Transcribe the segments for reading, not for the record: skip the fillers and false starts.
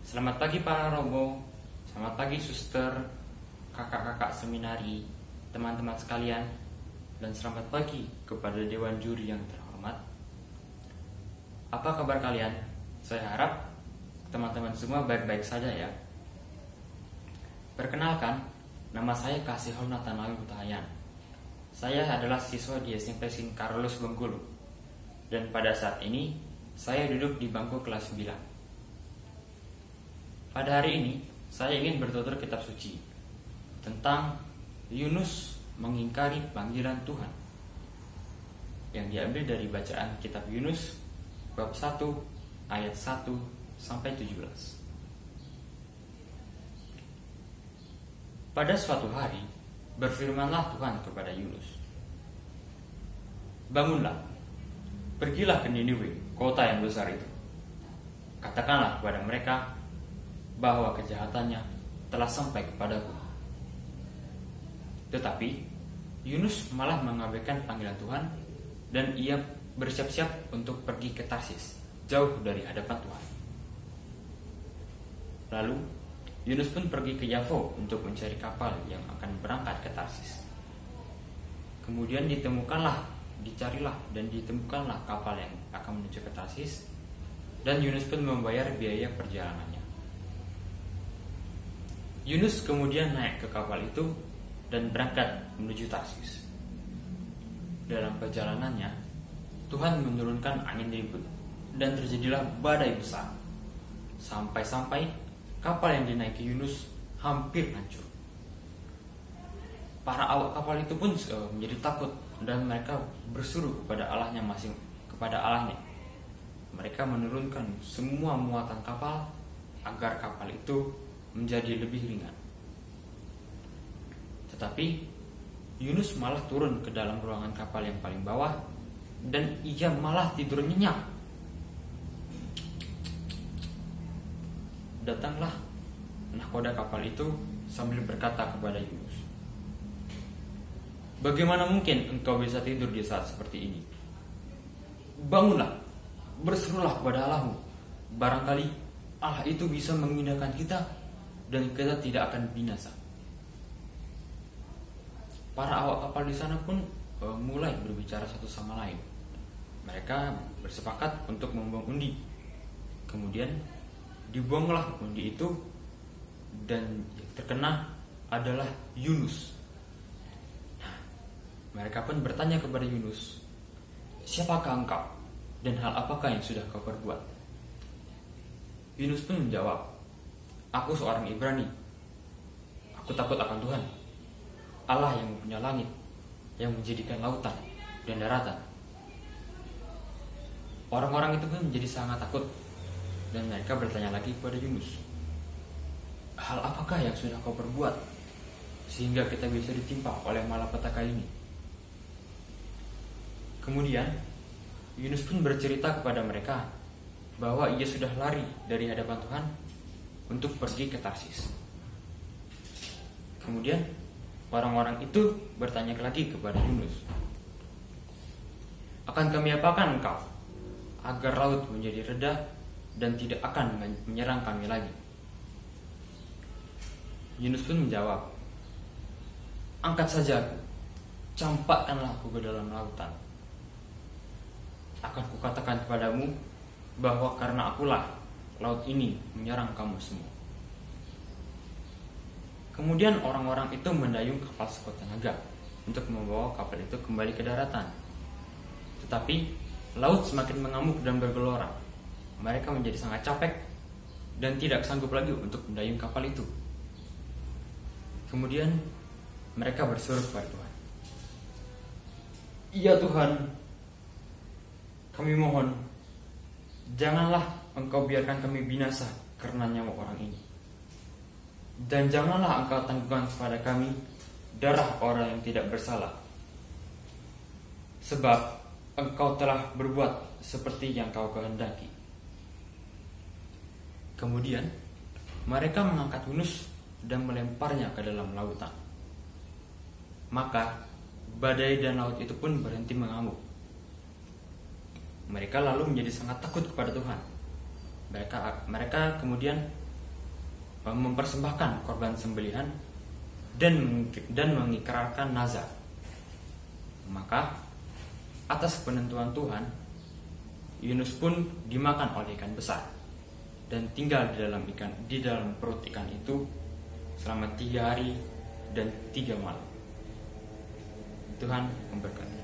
Selamat pagi para robo, selamat pagi suster, kakak-kakak seminari, teman-teman sekalian, dan selamat pagi kepada Dewan Juri yang terhormat. Apa kabar kalian? Saya harap teman-teman semua baik-baik saja ya. Perkenalkan, nama saya Kasihon Nathanael Hutahayan. Saya adalah siswa di SMP Sint Carolus Bengkulu, dan pada saat ini saya duduk di bangku kelas 9. Pada hari ini, saya ingin bertutur kitab suci tentang Yunus mengingkari panggilan Tuhan, yang diambil dari bacaan kitab Yunus bab 1 ayat 1 sampai 17. Pada suatu hari, berfirmanlah Tuhan kepada Yunus, "Bangunlah, pergilah ke Niniwe, kota yang besar itu. Katakanlah kepada mereka bahwa kejahatannya telah sampai kepadaku." Tetapi Yunus malah mengabaikan panggilan Tuhan, dan ia bersiap-siap untuk pergi ke Tarsis, jauh dari hadapan Tuhan. Lalu Yunus pun pergi ke Yafo untuk mencari kapal yang akan berangkat ke Tarsis. Kemudian dicarilah dan ditemukanlah kapal yang akan menuju ke Tarsis, dan Yunus pun membayar biaya perjalanannya. Yunus kemudian naik ke kapal itu dan berangkat menuju Tarsis. Dalam perjalanannya, Tuhan menurunkan angin ribut dan terjadilah badai besar, sampai-sampai kapal yang dinaiki Yunus hampir hancur. Para awak kapal itu pun menjadi takut, dan mereka berseru kepada Allahnya Mereka menurunkan semua muatan kapal agar kapal itu menjadi lebih ringan. Tetapi Yunus malah turun ke dalam ruangan kapal yang paling bawah, dan ia malah tidur nyenyak. Datanglah nahkoda kapal itu sambil berkata kepada Yunus, "Bagaimana mungkin engkau bisa tidur di saat seperti ini? Bangunlah, berserulah kepada Allahmu. Barangkali Allah itu bisa mengindahkan kita, dan kita tidak akan binasa." Para awak kapal di sana pun mulai berbicara satu sama lain. Mereka bersepakat untuk membuang undi. Kemudian dibuanglah undi itu, dan yang terkena adalah Yunus. Nah, mereka pun bertanya kepada Yunus, "Siapakah engkau, dan hal apakah yang sudah kau perbuat?" Yunus pun menjawab, "Aku seorang Ibrani. Aku takut akan Tuhan, Allah yang mempunyai langit, yang menjadikan lautan dan daratan." Orang-orang itu pun menjadi sangat takut, dan mereka bertanya lagi kepada Yunus, "Hal apakah yang sudah kau perbuat sehingga kita bisa ditimpa oleh malapetaka ini?" Kemudian Yunus pun bercerita kepada mereka bahwa ia sudah lari dari hadapan Tuhan untuk pergi ke Tarsis. Kemudian orang-orang itu bertanya lagi kepada Yunus, "Akan kami apakan engkau agar laut menjadi reda dan tidak akan menyerang kami lagi?" Yunus pun menjawab, "Angkat saja aku, campakkanlah aku ke dalam lautan. Akan kukatakan kepadamu bahwa karena akulah laut ini menyerang kamu semua." Kemudian orang-orang itu mendayung kapal sekuat tenaga untuk membawa kapal itu kembali ke daratan. Tetapi laut semakin mengamuk dan bergelora. Mereka menjadi sangat capek dan tidak sanggup lagi untuk mendayung kapal itu. Kemudian mereka berseru kepada Tuhan, "Ya Tuhan, kami mohon, janganlah Engkau biarkan kami binasa karena nyawa orang ini. Dan janganlah Engkau tanggungan kepada kami darah orang yang tidak bersalah. Sebab Engkau telah berbuat seperti yang Kau kehendaki." Kemudian mereka mengangkat Yunus dan melemparnya ke dalam lautan. Maka badai dan laut itu pun berhenti mengamuk. Mereka lalu menjadi sangat takut kepada Tuhan. Mereka kemudian mempersembahkan korban sembelihan dan mengikrarkan nazar. Maka atas penentuan Tuhan, Yunus pun dimakan oleh ikan besar dan tinggal di dalam perut ikan itu selama 3 hari dan 3 malam. Tuhan memberkati.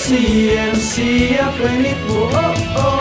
CMC, aprendí, oh, oh.